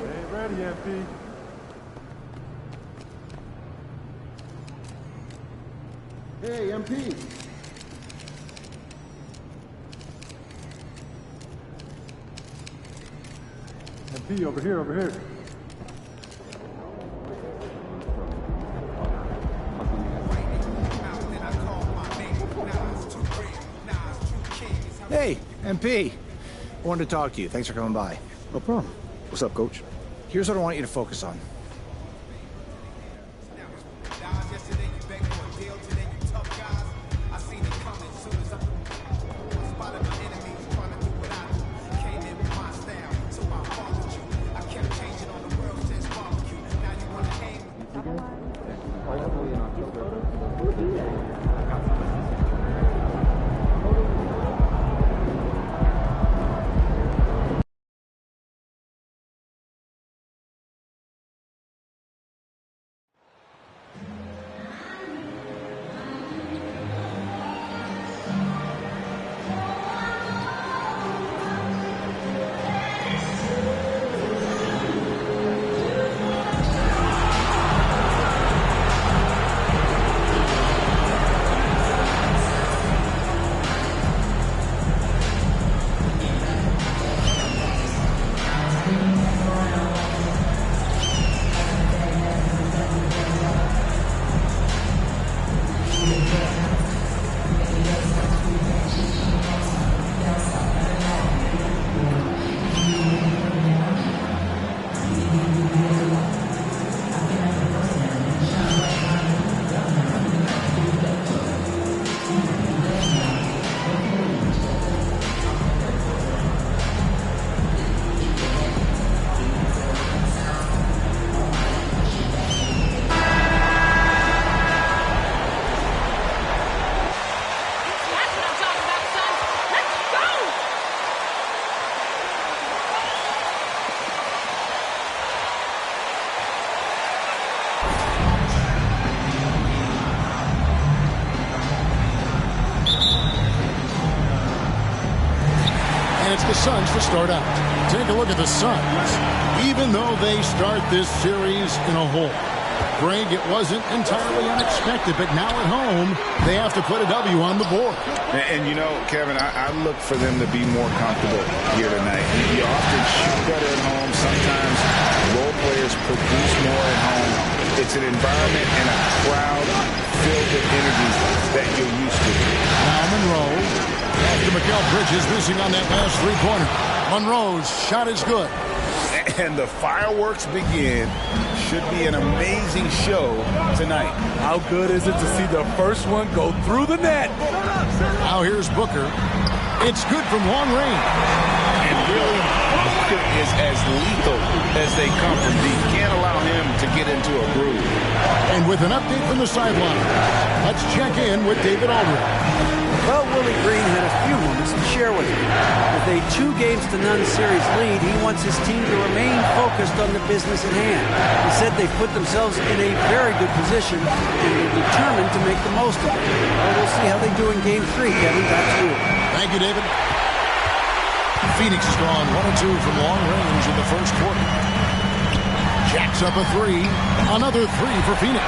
Ain't ready, MP. Hey, MP. MP, over here, over here. Hey, MP. Wanted to talk to you. Thanks for coming by. No problem. What's up, Coach? Here's what I want you to focus on. It's the Suns to start out. Take a look at the Suns. Even though they start this series in a hole, Greg, it wasn't entirely unexpected, but now at home, they have to put a W on the board. And you know, Kevin, I look for them to be more comfortable here tonight. You often shoot better at home. Sometimes role players produce more at home. It's an environment and a crowd filled with energy that you're used to. Now Monroe. After Mikal Bridges missing on that last three-pointer. Monroe's shot is good. And the fireworks begin. Should be an amazing show tonight. How good is it to see the first one go through the net? Now here's Booker. It's good from long range. And really, Booker is as lethal as they come from deep. Can't allow him to get into a groove. And with an update from the sideline, let's check in with David Aldridge. Well, Willie Green had a few moments to share with me. With a 2-0 series lead, he wants his team to remain focused on the business at hand. He said they put themselves in a very good position and they're determined to make the most of it. Well, we'll see how they do in Game 3, Kevin. Back to you. Thank you, David. Phoenix has gone 1-2 from long range in the first quarter. Jacks up a three. Another three for Phoenix.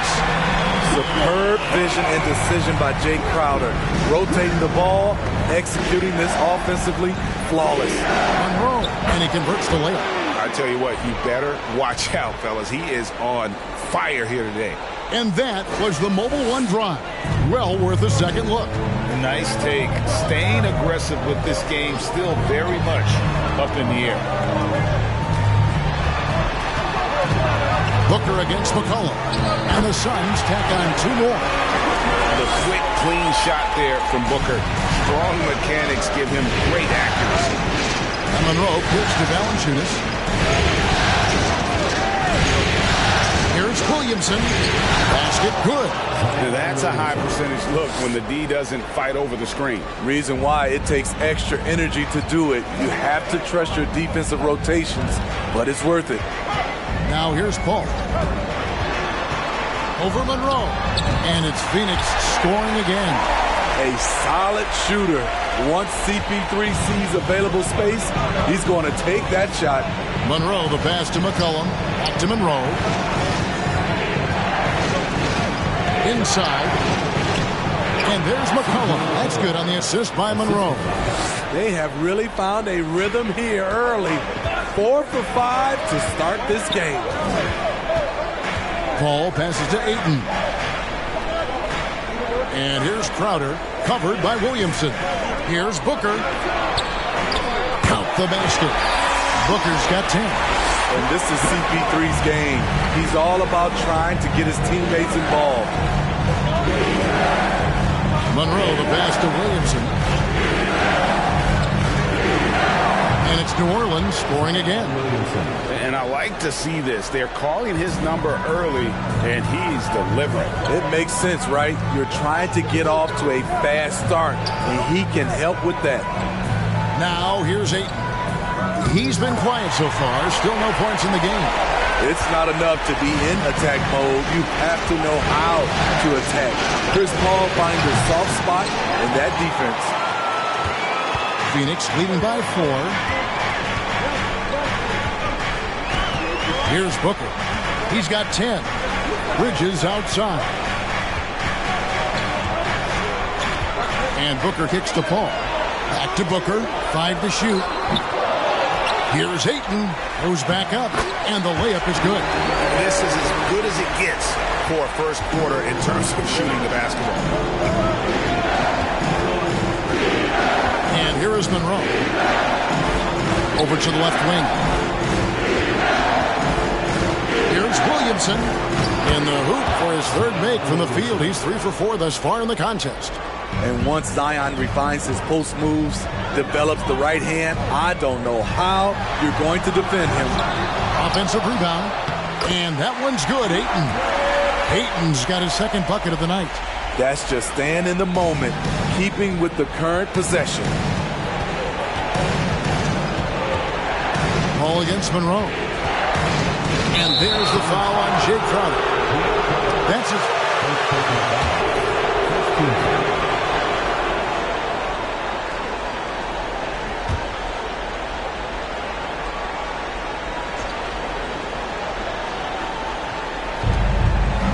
Superb vision and decision by Jay Crowder. Rotating the ball, executing this offensively, flawless. Monroe, and he converts the layup. I tell you what, you better watch out, fellas. He is on fire here today. And that was the Mobile One drive. Well worth a second look. Nice take. Staying aggressive with this game, still very much up in the air. Booker against McCollum. And the Suns tack on two more. The quick, clean shot there from Booker. Strong mechanics give him great accuracy. And Monroe pitch to Valanciunas. Here's Williamson. Basket good. That's a high percentage look when the D doesn't fight over the screen. Reason why it takes extra energy to do it. You have to trust your defensive rotations, but it's worth it. Now here's Paul. over Monroe. And it's Phoenix scoring again. A solid shooter. Once CP3 sees available space, he's going to take that shot. Monroe, the pass to McCollum. Back to Monroe. Inside. And there's McCollum. That's good on the assist by Monroe. They have really found a rhythm here early. 4 for 5 to start this game. Paul passes to Ayton. And here's Crowder, covered by Williamson. Here's Booker. Count the basket. Booker's got 10. And this is CP3's game. He's all about trying to get his teammates involved. Monroe, the pass to Williamson. And it's New Orleans scoring again. And I like to see this. They're calling his number early, and he's delivering. It makes sense, right? You're trying to get off to a fast start, and he can help with that. Now, here's Ayton. He's been quiet so far. Still no points in the game. It's not enough to be in attack mode. You have to know how to attack. Chris Paul finds a soft spot in that defense. Phoenix leading by 4. Here's Booker. He's got 10. Bridges outside. And Booker kicks to Paul. Back to Booker. 5 to shoot. Here's Ayton. Goes back up. And the layup is good. This is as good as it gets for a first quarter in terms of shooting the basketball. And here is Monroe. Over to the left wing. Here's Williamson in the hoop for his third make from the field. He's 3 for 4 thus far in the contest. And once Zion refines his post moves, develops the right hand, I don't know how you're going to defend him. Offensive rebound. And that one's good, Ayton. Ayton's got his second bucket of the night. That's just staying in the moment, keeping with the current possession. Ball against Monroe. And there's the foul on Jay Crowder. That's his.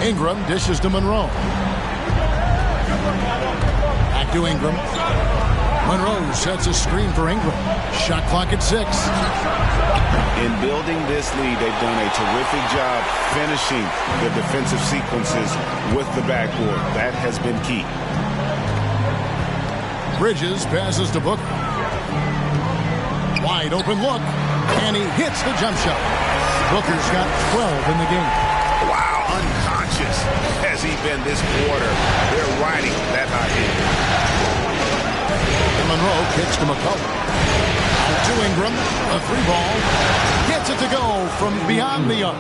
Ingram dishes to Monroe. Back to Ingram. Monroe sets a screen for Ingram. Shot clock at 6. In building this lead, they've done a terrific job finishing the defensive sequences with the backboard. That has been key. Bridges passes to Booker. Wide open look. And he hits the jump shot. Booker's got 12 in the game. Wow, unconscious has he been this quarter. They're riding that hot hit. Monroe kicks to McCollum. Out to Ingram. A 3-ball. Gets it to go from beyond the arc.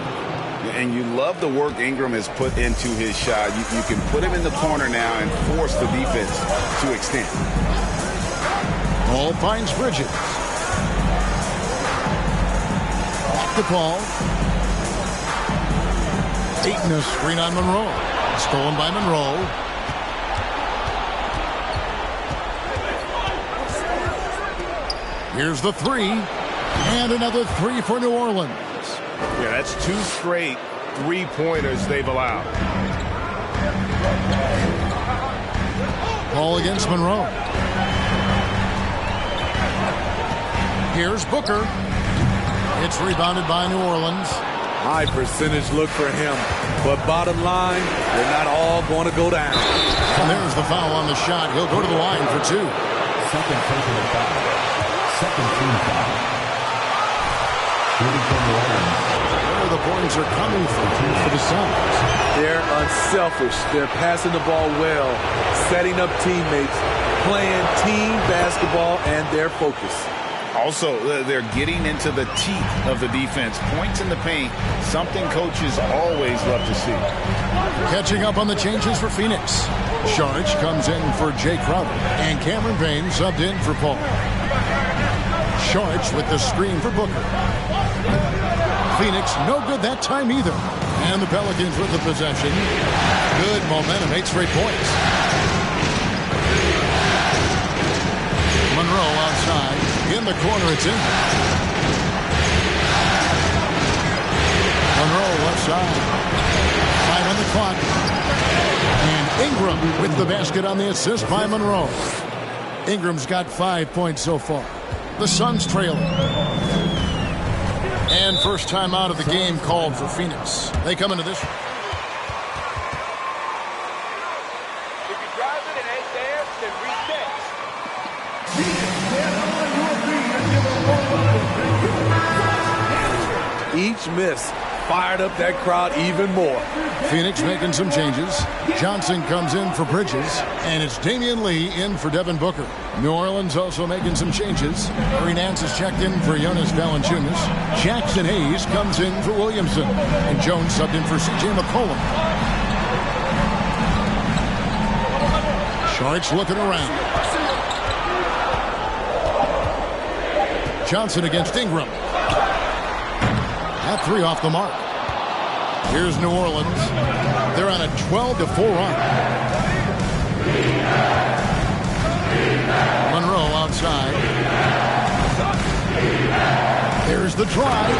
And you love the work Ingram has put into his shot. You can put him in the corner now and force the defense to extend. Paul finds Bridges. Back to Paul. Ayton a screen on Monroe. Stolen by Monroe. Here's the 3. And another 3 for New Orleans. Yeah, that's 2 straight 3-pointers they've allowed. Ball against Monroe. Here's Booker. It's rebounded by New Orleans. High percentage look for him. But bottom line, they're not all going to go down. And there's the foul on the shot. He'll go to the line for 2. Second personal foul. Second team foul. Where the points are coming from for the Suns. They're unselfish. They're passing the ball well, setting up teammates, playing team basketball, and their focus. Also, they're getting into the teeth of the defense. Points in the paint, something coaches always love to see. Catching up on the changes for Phoenix. Saric comes in for Jay Crowder, and Cameron Payne subbed in for Paul. Saric with the screen for Booker. Phoenix, no good that time either. And the Pelicans with the possession. Good momentum, 8 straight points. Monroe outside. In the corner, it's in. Monroe left side. 5 on the clock. And Ingram with the basket on the assist by Monroe. Ingram's got 5 points so far. The Suns trailing. And first time out of the game called for Phoenix. They come into this. If you drive it and ain't there, then reset. Each miss fired up that crowd even more. Phoenix making some changes. Johnson comes in for Bridges, and it's Damian Lee in for Devin Booker. New Orleans also making some changes. Larry Nance is checked in for Jonas Valanciunas. Jackson Hayes comes in for Williamson, and Jones subbed in for C.J. McCollum. Sharks looking around. Johnson against Ingram. That 3 off the mark. Here's New Orleans. They're on a 12-4 run. Monroe outside. There's the drive,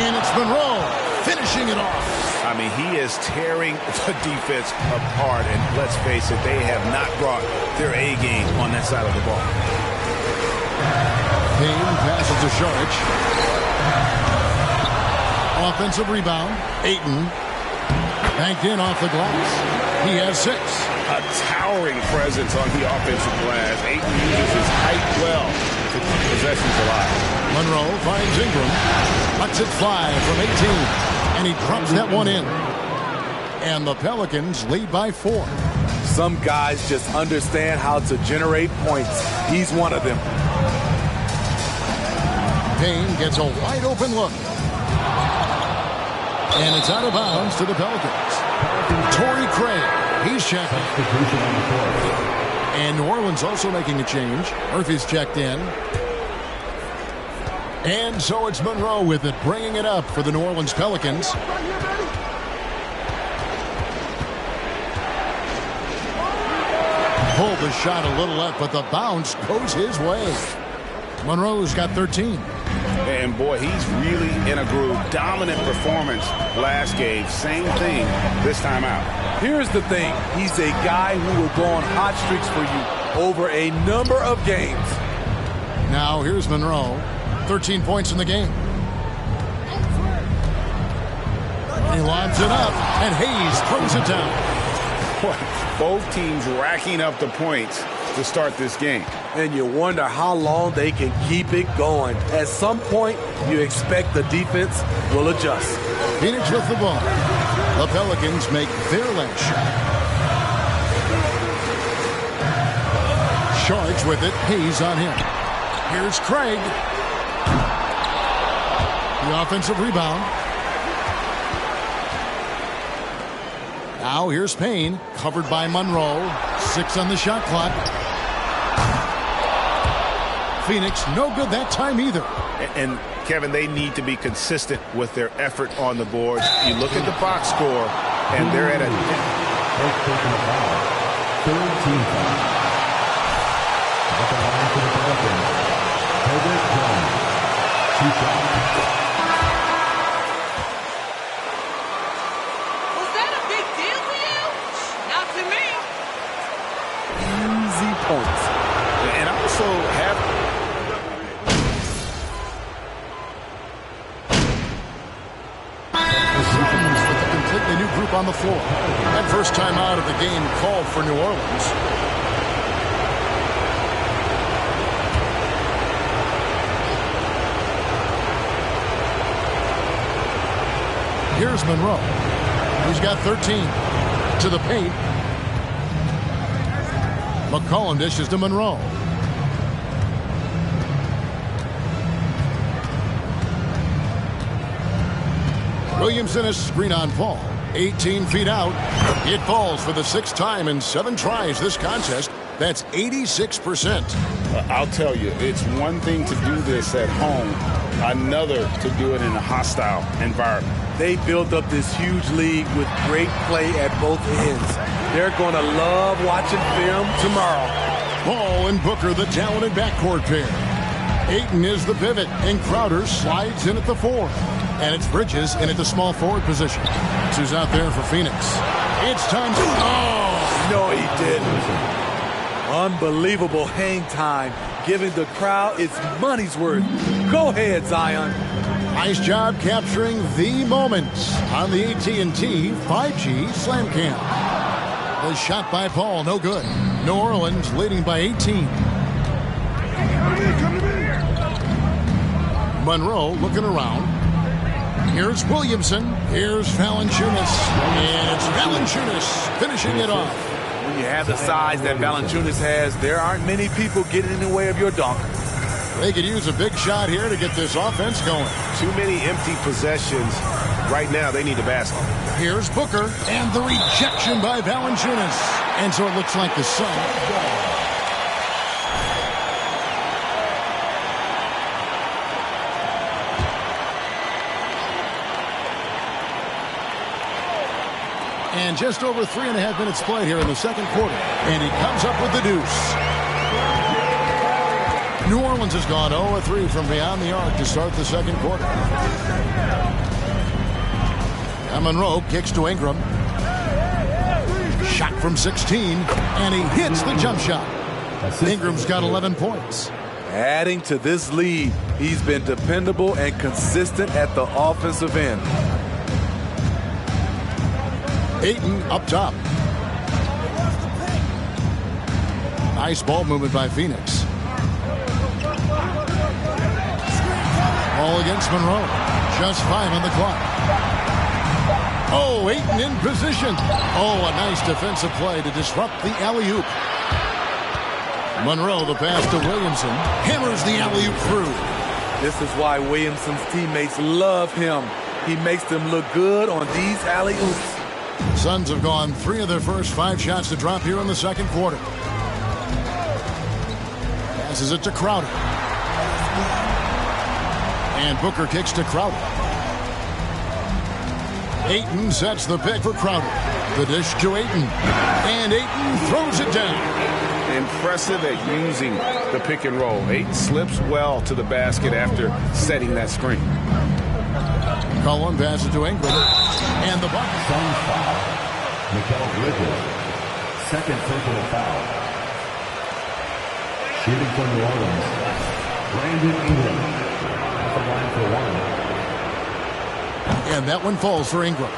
and it's Monroe finishing it off. I mean, he is tearing the defense apart, and let's face it, they have not brought their A game on that side of the ball. Payne passes to Saric. Offensive rebound. Ayton. Banked in off the glass. He has 6. A towering presence on the offensive glass. Ayton uses his height well to keep possessions alive. Monroe finds Ingram. Lets it fly from 18. And he drops that one in. And the Pelicans lead by 4. Some guys just understand how to generate points. He's one of them. Payne gets a wide open look. And it's out of bounds to the Pelicans. Torrey Craig, he's checking. And New Orleans also making a change. Murphy's checked in. And so it's Monroe with it, bringing it up for the New Orleans Pelicans. Pulled the shot a little left, but the bounce goes his way. Monroe's got 13. And boy, he's really in a groove. Dominant performance last game. Same thing this time out. Here's the thing. He's a guy who will go on hot streaks for you over a number of games. Now here's Monroe. 13 points in the game. He lobs it up, and Hayes throws it down. Both teams racking up the points to start this game. And you wonder how long they can keep it going. At some point, you expect the defense will adjust. Phoenix with the ball. The Pelicans make their last shot. Sharks with it. Hayes on him. Here's Craig. The offensive rebound. Now here's Payne. Covered by Monroe. 6 on the shot clock. Phoenix, no good that time either. And Kevin, they need to be consistent with their effort on the boards. You look at the box score, and they're at a... Third team foul. At the line for the Pelicans, Herbert Jones. 2 shots. Was that a big deal to you? Not to me. Easy points. And also have... With a completely new group on the floor. That first time out of the game called for New Orleans. Here's Monroe. He's got 13. To the paint. McCollum dishes to Monroe. Williamson a screen on Paul. 18 feet out. It falls for the 6th time in 7 tries this contest. That's 86%. I'll tell you, it's one thing to do this at home, Another to do it in a hostile environment. They built up this huge lead with great play at both ends. They're going to love watching film tomorrow. Paul and Booker, the talented backcourt pair. Ayton is the pivot, and Crowder slides in at the 4. And it's Bridges in at the small forward position. That's who's out there for Phoenix. It's time to... Oh! No, he didn't. Unbelievable hang time, giving the crowd its money's worth. Go ahead, Zion. Nice job capturing the moments on the AT&T 5G Slam Cam. The shot by Paul, no good. New Orleans leading by 18. Monroe looking around. Here's Williamson. Here's Valanciunas. And it's Valanciunas finishing it off. When you have the size that Valanciunas has, there aren't many people getting in the way of your dunk. They could use a big shot here to get this offense going. Too many empty possessions. Right now, they need a basket. Here's Booker, and the rejection by Valanciunas. And so it looks like the Suns. And just over 3.5 minutes played here in the second quarter. And he comes up with the deuce. New Orleans has gone 0-3 from beyond the arc to start the second quarter. Monroe kicks to Ingram. Shot from 16, and he hits the jump shot. Ingram's got 11 points. Adding to this lead, he's been dependable and consistent at the offensive end. Ayton up top. Nice ball movement by Phoenix. Ball against Monroe. Just 5 on the clock. Oh, Ayton in position. Oh, a nice defensive play to disrupt the alley-oop. Monroe, the pass to Williamson. Hammers the alley-oop through. This is why Williamson's teammates love him. He makes them look good on these alley-oops. Suns have gone 3 of their first 5 shots to drop here in the second quarter. Passes it to Crowder. And Booker kicks to Crowder. Ayton sets the pick for Crowder. The dish to Ayton. And Ayton throws it down. Impressive at using the pick and roll. Ayton slips well to the basket after setting that screen. Cullen passes to Ingram. And the bucket. Suns foul. Mikal Bridges. Second personal foul. Shooting for New Orleans. Brandon Ingram. At the line for 1. And that one falls for Ingram.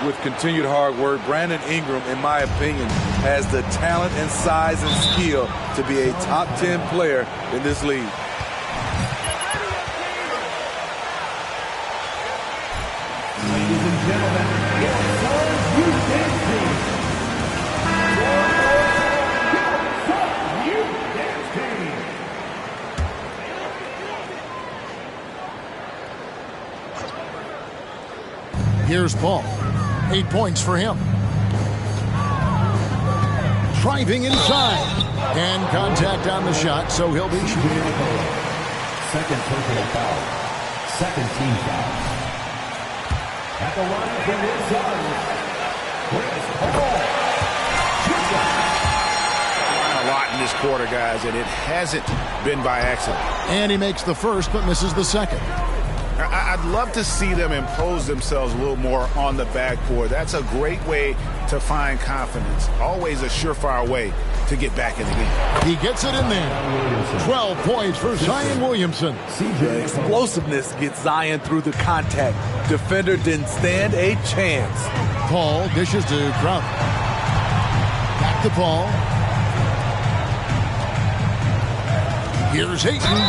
With continued hard work, Brandon Ingram, in my opinion, has the talent and size and skill to be a top 10 player in this league. Ladies and gentlemen, it's Suns U10 team. Suns U10 team. Here's Paul. 8 points for him. Driving inside. And contact on the shot, so he'll be shooting. Second personal foul. Second team foul. At the line from inside. Chris Paul. A lot in this quarter, guys, and it hasn't been by accident. And he makes the first, but misses the second. I'd love to see them impose themselves a little more on the backboard. That's a great way to find confidence. Always a surefire way to get back in the game. He gets it in there. 12 points for Zion Williamson. The explosiveness gets Zion through the contact. Defender didn't stand a chance. Paul dishes to Crowder. Back to Paul. Here's Ayton.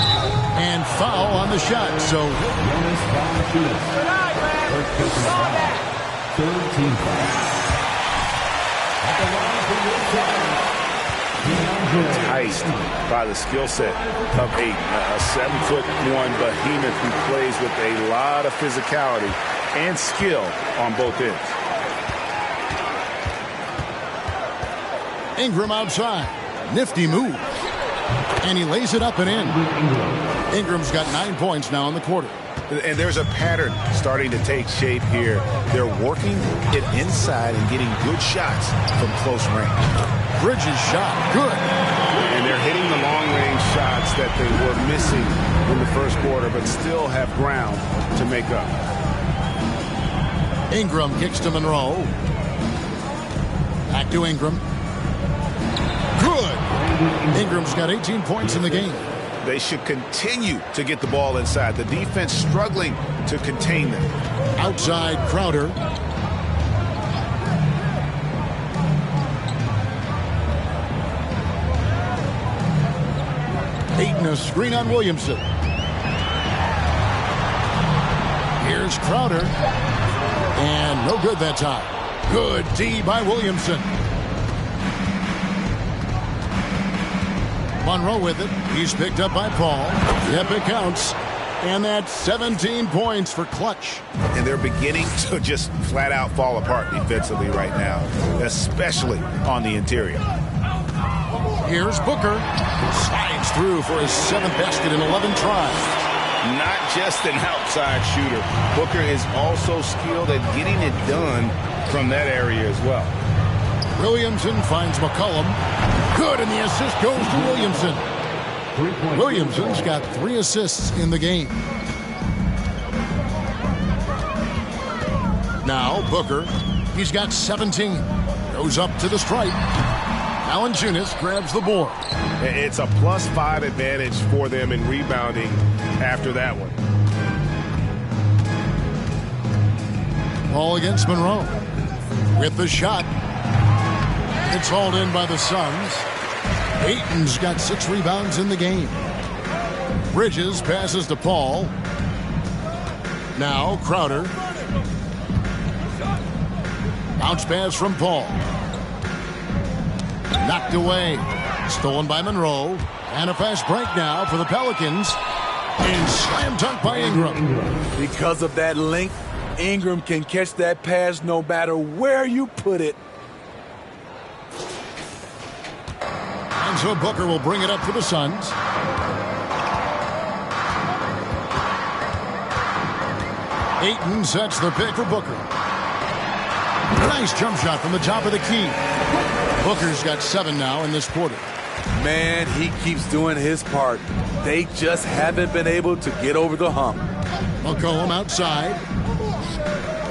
And foul on the shot. So Jonas Valanciunas. First personal foul. Third team foul. At the line from inside. Enticed by the skill set of Ayton, a 7'1" behemoth who plays with a lot of physicality and skill on both ends. Ingram outside. Nifty move. And he lays it up and in. Ingram's got 9 points now in the quarter. And there's a pattern starting to take shape here. They're working it inside and getting good shots from close range. Bridges shot, good. And they're hitting the long-range shots that they were missing in the first quarter, but still have ground to make up. Ingram kicks to Monroe. Back to Ingram. Good. Ingram's got 18 points in the game. They should continue to get the ball inside. The defense struggling to contain them. Outside Crowder. Ayton a screen on Williamson. Here's Crowder. And no good that time. Good D by Williamson. Monroe with it. He's picked up by Paul. Yep, it counts. And that's 17 points for Clutch. And they're beginning to just flat out fall apart defensively right now, especially on the interior. Here's Booker. Slides through for his 7th basket in 11 tries. Not just an outside shooter. Booker is also skilled at getting it done from that area as well. Williamson finds McCollum. Good, and the assist goes to Williamson. Williamson's got 3 assists in the game. Now Booker. He's got 17. Goes up to the stripe. Valanciunas grabs the board. It's a +5 advantage for them in rebounding after that one. Ball against Monroe. With the shot. It's hauled in by the Suns. Ayton's got 6 rebounds in the game. Bridges passes to Paul. Now Crowder. Bounce pass from Paul. Knocked away. Stolen by Monroe. And a fast break now for the Pelicans. And slam dunk by Ingram. Because of that length, Ingram can catch that pass no matter where you put it. And so Booker will bring it up for the Suns. Ayton sets the pick for Booker. Nice jump shot from the top of the key. Booker's got 7 now in this quarter. Man, he keeps doing his part. They just haven't been able to get over the hump. McCollum outside.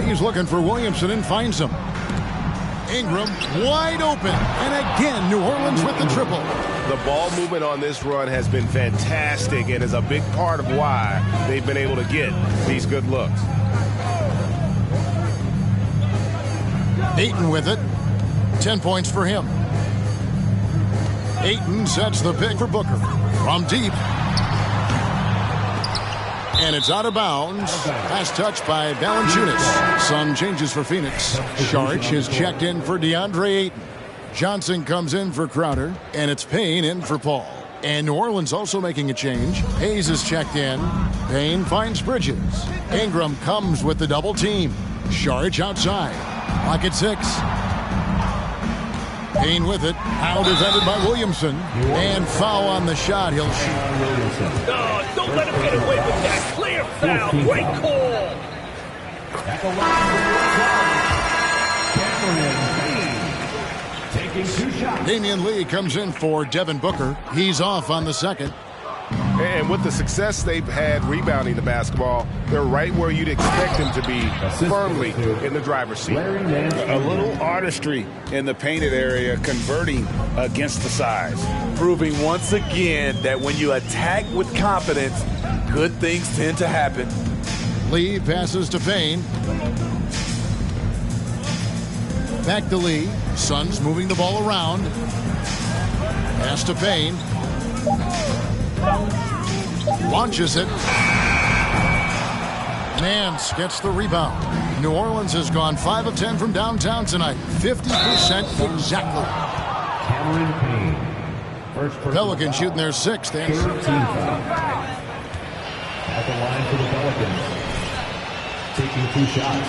He's looking for Williamson and finds him. Ingram wide open. And again, New Orleans with the triple. The ball movement on this run has been fantastic and is a big part of why they've been able to get these good looks. Ayton with it. 10 points for him. Ayton sets the pick for Booker. From deep. And it's out of bounds. Last touch by Valanciunas. Some changes for Phoenix. Saric is checked in for DeAndre Ayton. Johnson comes in for Crowder. And it's Payne in for Paul. And New Orleans also making a change. Hayes is checked in. Payne finds Bridges. Ingram comes with the double team. Saric outside. Clock at 6. Payne with it. How defended by Williamson. And foul on the shot. He'll shoot. No, don't let him get away with that. Clear foul. Great call. At the line, taking 2 shots. Damian Lee comes in for Devin Booker. He's off on the second. And with the success they've had rebounding the basketball, they're right where you'd expect them to be, firmly in the driver's seat. A little artistry in the painted area, converting against the size. Proving once again that when you attack with confidence, good things tend to happen. Lee passes to Payne. Back to Lee. Suns moving the ball around. Pass to Payne. Launches it. Nance gets the rebound. New Orleans has gone 5 of 10 from downtown tonight. 50% exactly. Cameron Payne. First Pelicans shooting their 6th. At the line for the Pelicans. Taking 2 shots.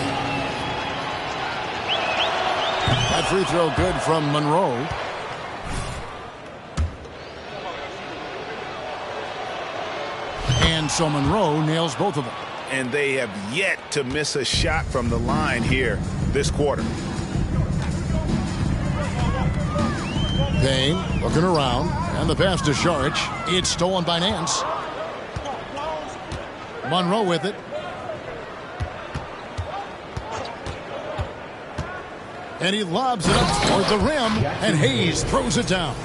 That free throw good from Monroe. and so Monroe nails both of them. And they have yet to miss a shot from the line here this quarter. Payne looking around, and the pass to Saric. It's stolen by Nance. Monroe with it. And he lobs it up toward the rim, and Hayes throws it down.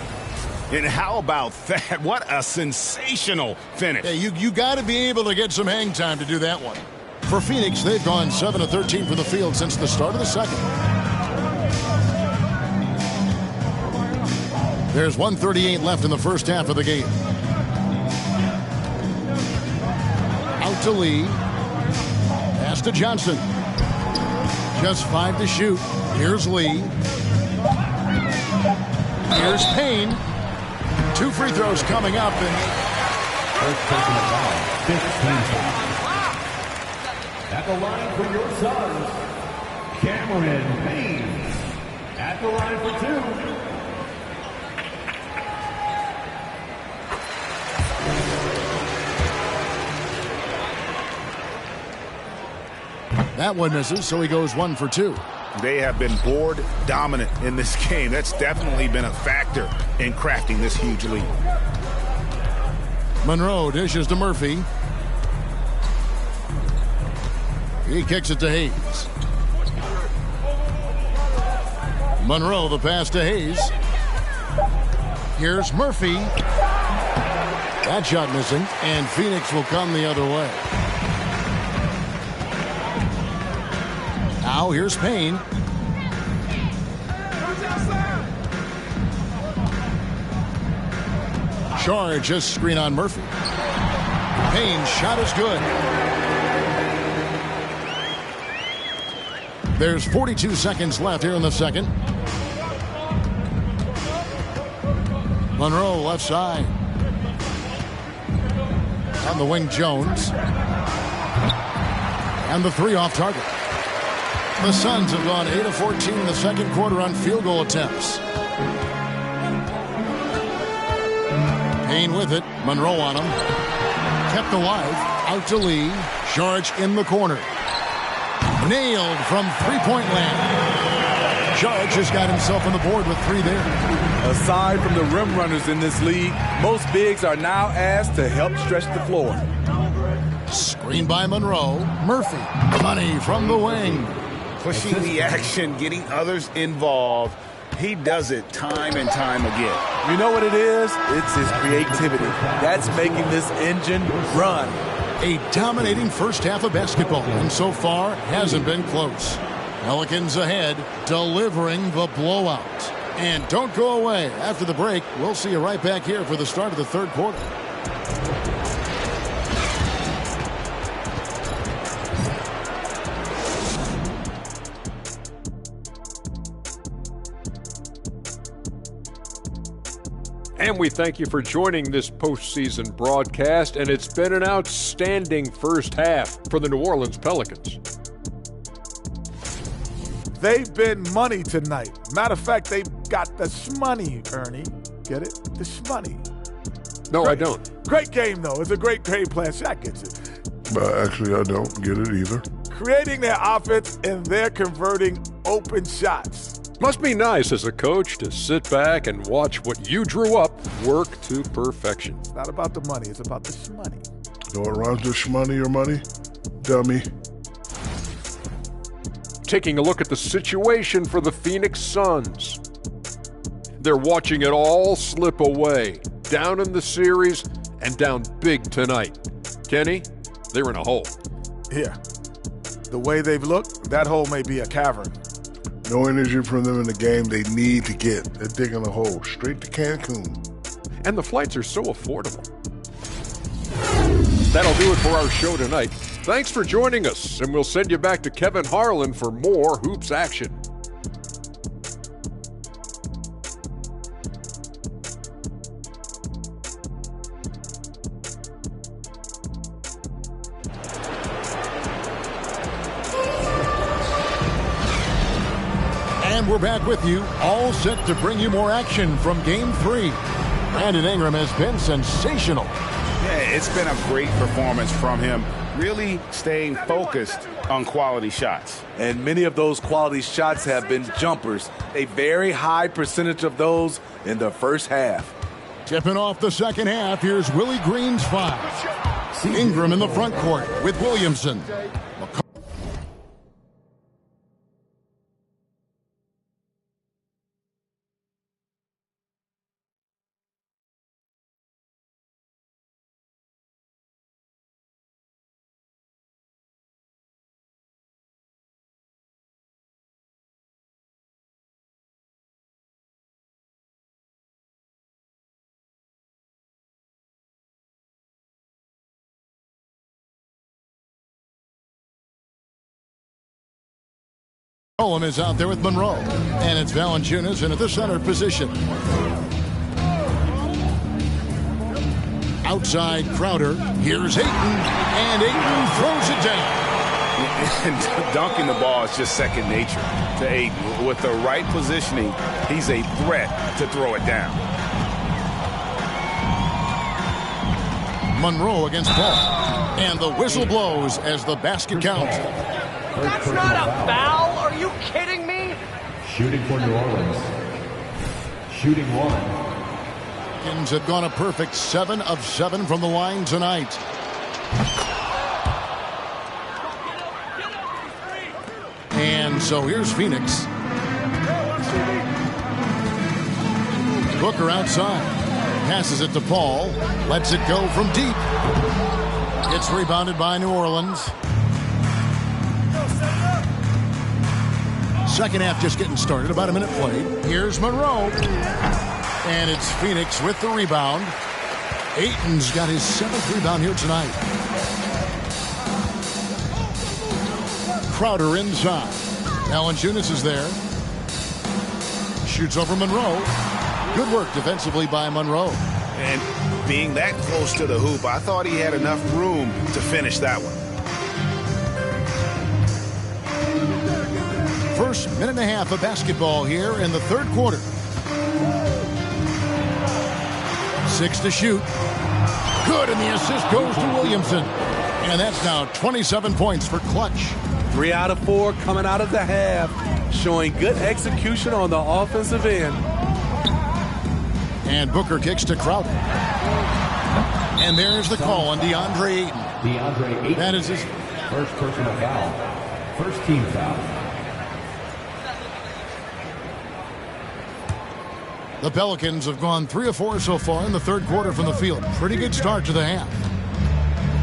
And how about that? What a sensational finish. Hey, you got to be able to get some hang time to do that one. For Phoenix, they've gone 7 of 13 from the field since the start of the second. There's 1:38 left in the first half of the game. Out to Lee. Pass to Johnson. Just 5 to shoot. Here's Lee. Here's Payne. 2 free throws coming up. And first person foul, 15 foul. At the line for your Suns, Cameron Payne. At the line for 2. that one misses, so he goes 1 for 2. They have been board dominant in this game. That's definitely been a factor in crafting this huge lead. Monroe dishes to Murphy. He kicks it to Hayes. Monroe, the pass to Hayes. Here's Murphy. That shot missing, and Phoenix will come the other way. Now here's Payne. Charge, just screen on Murphy. Payne's shot is good. There's 42 seconds left here in the second. Monroe left side. On the wing, Jones. And the 3 off target. The Suns have gone 8 of 14 in the second quarter on field goal attempts. Payne with it. Monroe on him. Kept alive. Out to Lee. Charge in the corner. Nailed from three-point land. Charge has got himself on the board with 3 there. Aside from the rim runners in this league, most bigs are now asked to help stretch the floor. Screen by Monroe. Murphy. Money from the wing. Pushing the action, getting others involved. He does it time and time again. You know what it is? It's his creativity. That's making this engine run. A dominating first half of basketball, and so far hasn't been close. Pelicans ahead, delivering the blowout. And don't go away. After the break, we'll see you right back here for the start of the third quarter. And we thank you for joining this postseason broadcast, and it's been an outstanding first half for the New Orleans Pelicans. They've been money tonight. Matter of fact, they've got the shmoney, Ernie. Get it? The shmoney. No, great, I don't. Great game, though. It's a great game plan. Shaq gets it. But actually, I don't get it either. Creating their offense, and they're converting open shots. Must be nice as a coach to sit back and watch what you drew up work to perfection. It's not about the money. It's about the shmoney. You know what rhymes with shmoney or money? Dummy. Taking a look at the situation for the Phoenix Suns. They're watching it all slip away. Down in the series and down big tonight. Kenny, they're in a hole. Yeah. The way they've looked, that hole may be a cavern. No energy from them in the game they need to get. They're digging a hole straight to Cancun. And the flights are so affordable. That'll do it for our show tonight. Thanks for joining us, and we'll send you back to Kevin Harlan for more Hoops action. And we're back with you, all set to bring you more action from Game 3. Brandon Ingram has been sensational. Yeah, It's been a great performance from him, really staying focused on quality shots. And many of those quality shots have been jumpers. A very high percentage of those in the first half. Tipping off the second half, here's Willie Green's foul. Ingram in the front court with Williamson. McCollum is out there with Monroe. And it's Valanciunas in at the center position. Outside Crowder. Here's Ayton. And Ayton throws it down. And dunking the ball is just second nature to Ayton. With the right positioning, he's a threat to throw it down. Monroe against Paul. And the whistle blows as the basket counts. That's not a foul. Are you kidding me? Shooting for New Orleans. Shooting one. Kings have gone a perfect 7 of 7 from the line tonight. And so here's Phoenix. Booker outside. Passes it to Paul. Lets it go from deep. It's rebounded by New Orleans. Second half just getting started. About a minute played. Here's Monroe. And it's Phoenix with the rebound. Ayton's got his 7th rebound here tonight. Crowder inside. Valanciunas is there. Shoots over Monroe. Good work defensively by Monroe. And being that close to the hoop, I thought he had enough room to finish that one. First minute and a half of basketball here in the third quarter. 6 to shoot. Good, and the assist goes to Williamson. And that's now 27 points for Clutch. 3 out of 4 coming out of the half, showing good execution on the offensive end. And Booker kicks to Crowder. And there's the call on DeAndre Ayton. DeAndre Ayton. That is his first personal foul. First team foul. The Pelicans have gone 3 of 4 so far in the third quarter from the field. Pretty good start to the half.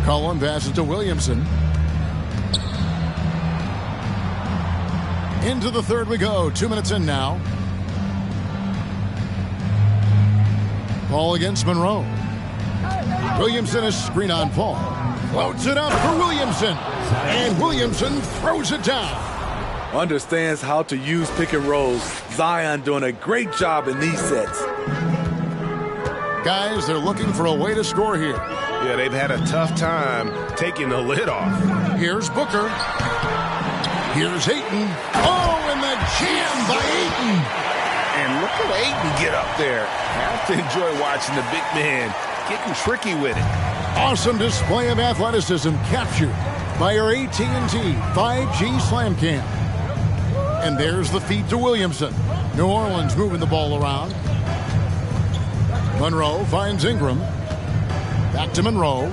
Cullen passes to Williamson. Into the third we go. 2 minutes in now. Paul against Monroe. Williamson is screen on Paul. Floats it up for Williamson. And Williamson throws it down. Understands how to use pick and rolls. Zion doing a great job in these sets. Guys, they're looking for a way to score here. Yeah, they've had a tough time taking the lid off. Here's Booker. Here's Ayton. Oh, and the jam by Ayton. And look at Ayton get up there. I have to enjoy watching the big man getting tricky with it. Awesome display of athleticism captured by our AT&T 5G Slam Cam. And there's the feed to Williamson. New Orleans moving the ball around. Monroe finds Ingram. Back to Monroe.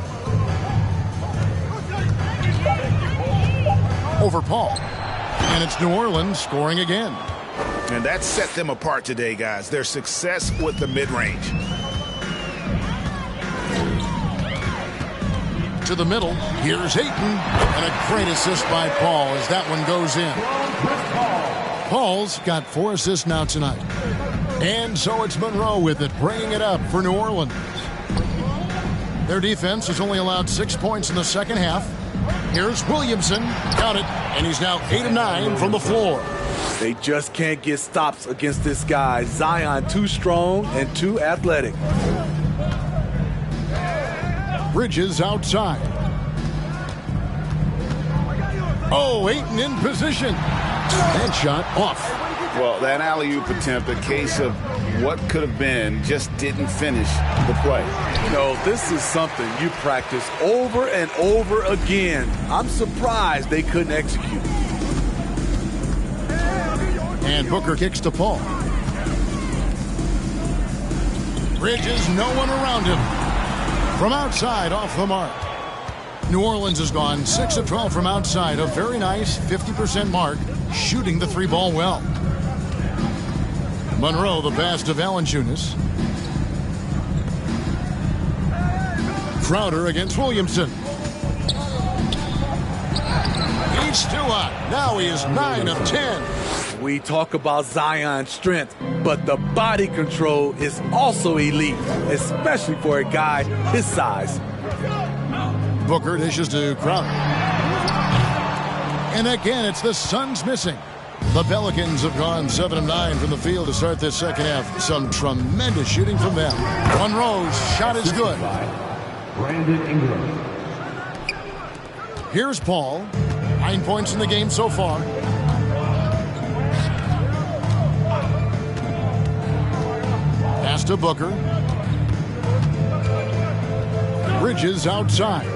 Over Paul. And it's New Orleans scoring again. And that set them apart today, guys. Their success with the mid-range. To the middle. Here's Ayton. And a great assist by Paul as that one goes in. Paul's got 4 assists now tonight. And so it's Monroe with it, bringing it up for New Orleans. Their defense has only allowed 6 points in the second half. Here's Williamson. Count it. And he's now 8 of 9 from the floor. They just can't get stops against this guy. Zion too strong and too athletic. Bridges outside. Oh, Ayton in position. And shot off. Well, that alley-oop attempt, a case of what could have been, just didn't finish the play. You know, this is something you practice over and over again. I'm surprised they couldn't execute. And Booker kicks to Paul. Bridges, no one around him. From outside, off the mark. New Orleans has gone 6 of 12 from outside. A very nice 50% mark, shooting the 3-ball well. Monroe, the pass to Valanciunas. Crowder against Williamson. He's too hot. Now he is 9 of 10. We talk about Zion's strength, but the body control is also elite, especially for a guy his size. Booker dishes to Crowder. And again, it's the Suns missing. The Pelicans have gone 7 of 9 from the field to start this second half. Some tremendous shooting from them. Monroe's shot is good. Brandon Ingram. Here's Paul. 9 points in the game so far. Pass to Booker. Bridges outside.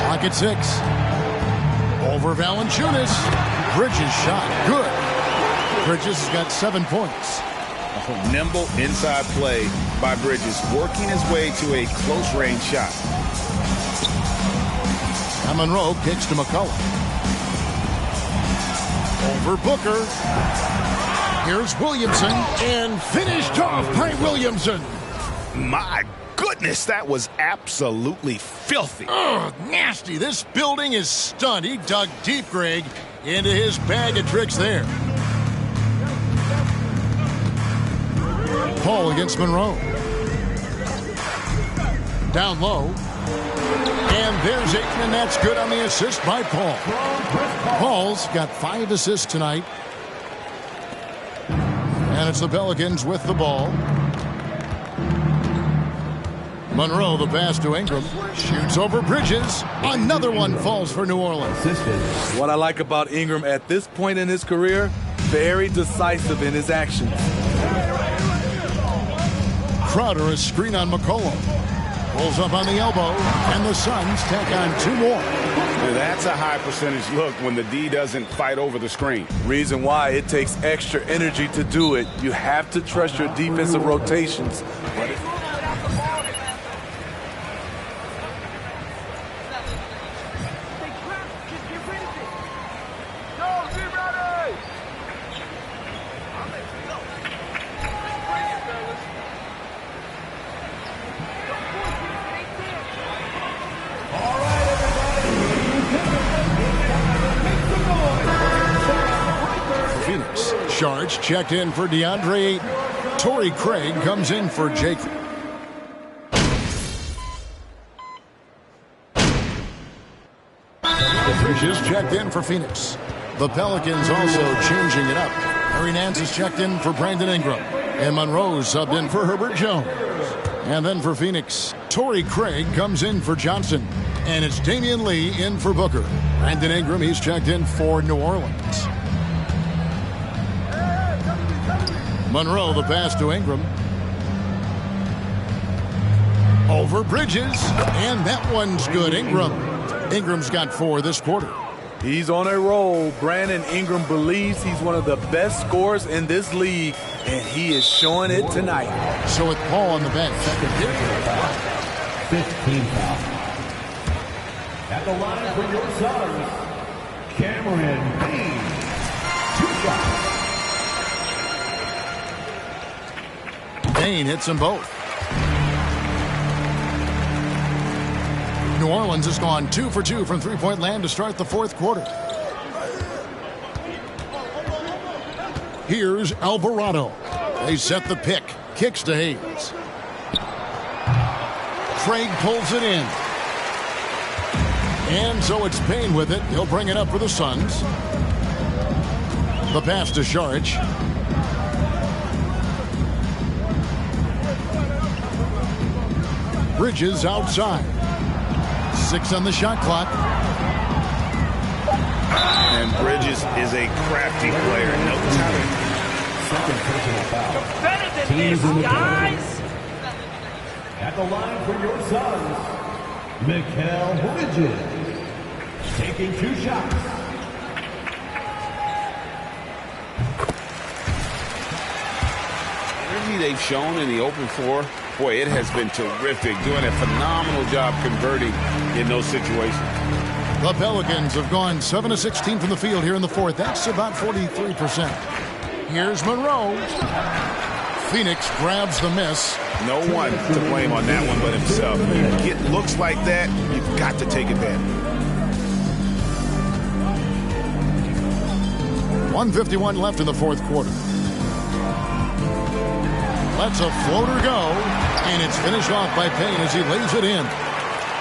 Clock at 6. Over Valanciunas. Bridges shot. Good. Bridges has got 7 points. A nimble inside play by Bridges, working his way to a close-range shot. And Monroe kicks to McCullough. Over Booker. Here's Williamson, and finished off by Williamson. My goodness, that was absolutely filthy. Oh, nasty. This building is stunned. He dug deep, Greg, into his bag of tricks there. Paul against Monroe. Down low. And there's Ayton, and that's good on the assist by Paul. Paul's got 5 assists tonight. And it's the Pelicans with the ball. Monroe, the pass to Ingram. Shoots over Bridges. Another one falls for New Orleans. What I like about Ingram at this point in his career, very decisive in his actions. Crowder, a screen on McCollum. Pulls up on the elbow, and the Suns take on 2 more. That's a high percentage look when the D doesn't fight over the screen. Reason why it takes extra energy to do it. You have to trust your defensive rotations. Sharge checked in for DeAndre Ayton. Torrey Craig comes in for Jacob. Bridges checked in for Phoenix. The Pelicans also changing it up. Harry Nance is checked in for Brandon Ingram. And Monroe subbed in for Herbert Jones. And then for Phoenix, Torrey Craig comes in for Johnson. And it's Damian Lee in for Booker. Brandon Ingram, he's checked in for New Orleans. Monroe, the pass to Ingram. Over Bridges, and that one's good. Ingram's got 4 this quarter. He's on a roll. Brandon Ingram believes he's one of the best scorers in this league, and he is showing it tonight. So with Paul on the bench. 15 foul. At the line for your Suns, Cameron Payne. 2 shots. Payne hits them both. New Orleans has gone 2 for 2 from three-point land to start the 4th quarter. Here's Alvarado. They set the pick. Kicks to Hayes. Craig pulls it in. And so it's Payne with it. He'll bring it up for the Suns. The pass to Sharge. Bridges outside. 6 on the shot clock. And Bridges is a crafty player. Knows how to second personal foul. You're better than Teams this, in the guys. At the line for your Suns, Mikal Bridges, taking 2 shots. Energy they've shown in the open floor, boy, it has been terrific. Doing a phenomenal job converting in those situations. The Pelicans have gone 7 of 16 from the field here in the fourth. That's about 43%. Here's Monroe. Phoenix grabs the miss. No one to blame on that one but himself. When you get looks like that, you've got to take advantage. 1:51 left in the fourth quarter. Lets a floater go, and it's finished off by Payne as he lays it in.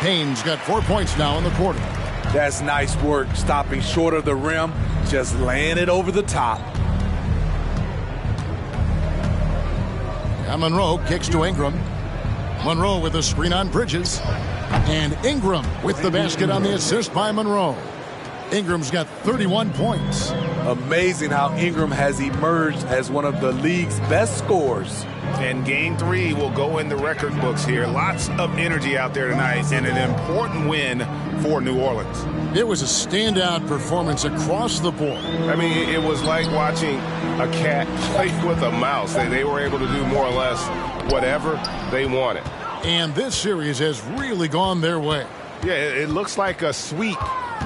Payne's got 4 points now in the quarter. That's nice work, stopping short of the rim, just laying it over the top. And Monroe kicks to Ingram. Monroe with a screen on Bridges. And Ingram with the basket on the assist by Monroe. Ingram's got 31 points. Amazing how Ingram has emerged as one of the league's best scorers. And game 3 will go in the record books here. Lots of energy out there tonight and an important win for New Orleans. It was a standout performance across the board. I mean, it was like watching a cat play with a mouse. They were able to do more or less whatever they wanted. And this series has really gone their way. Yeah, it looks like a sweep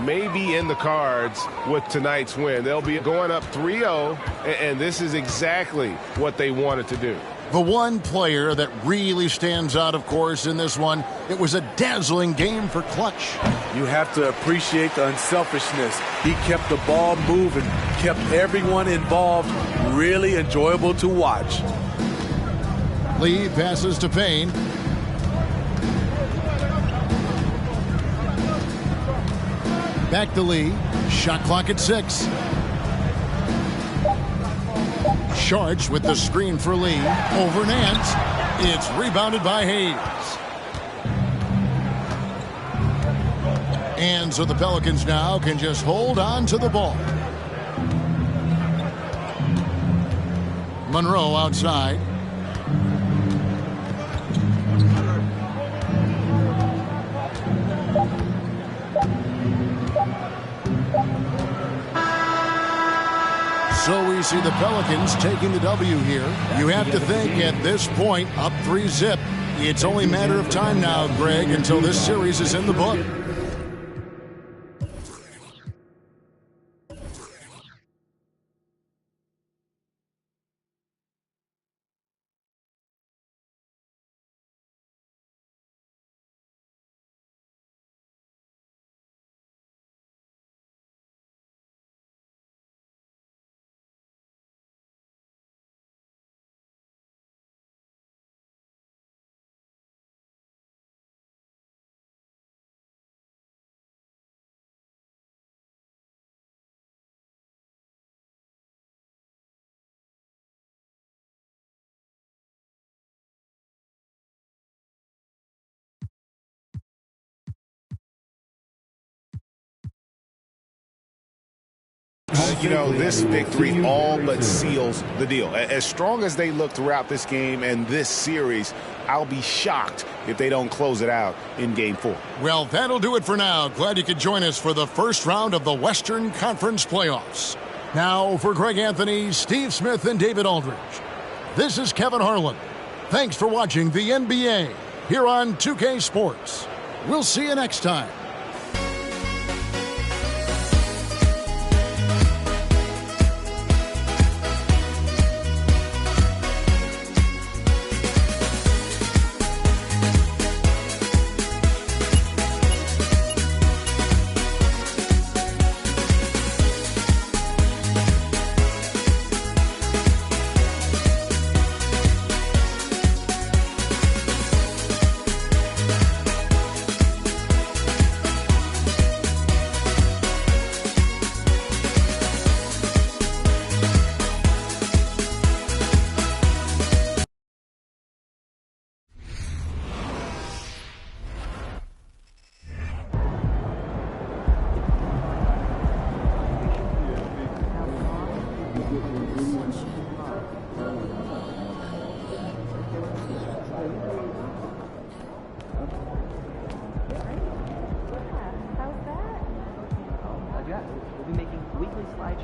may be in the cards with tonight's win. They'll be going up 3-0, and this is exactly what they wanted to do. The one player that really stands out, of course, in this one, it was a dazzling game for Clutch. You have to appreciate the unselfishness. He kept the ball moving, kept everyone involved, really enjoyable to watch. Lee passes to Payne. Back to Lee. Shot clock at 6. Sharch with the screen for Lee. Over Nance. It's rebounded by Hayes. And so the Pelicans now can just hold on to the ball. Monroe outside. So we see the Pelicans taking the W here. You have to think at this point, up 3-0. It's only a matter of time now, Greg, until this series is in the book. You know, this victory all but seals the deal. As strong as they look throughout this game and this series, I'll be shocked if they don't close it out in Game 4. Well, that'll do it for now. Glad you could join us for the first round of the Western Conference playoffs. Now, for Greg Anthony, Steve Smith, and David Aldridge, this is Kevin Harlan. Thanks for watching the NBA here on 2K Sports. We'll see you next time.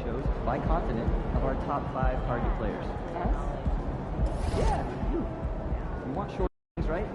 shows by continent of our top 5 target players. Us? Yeah, you. You want short things, right?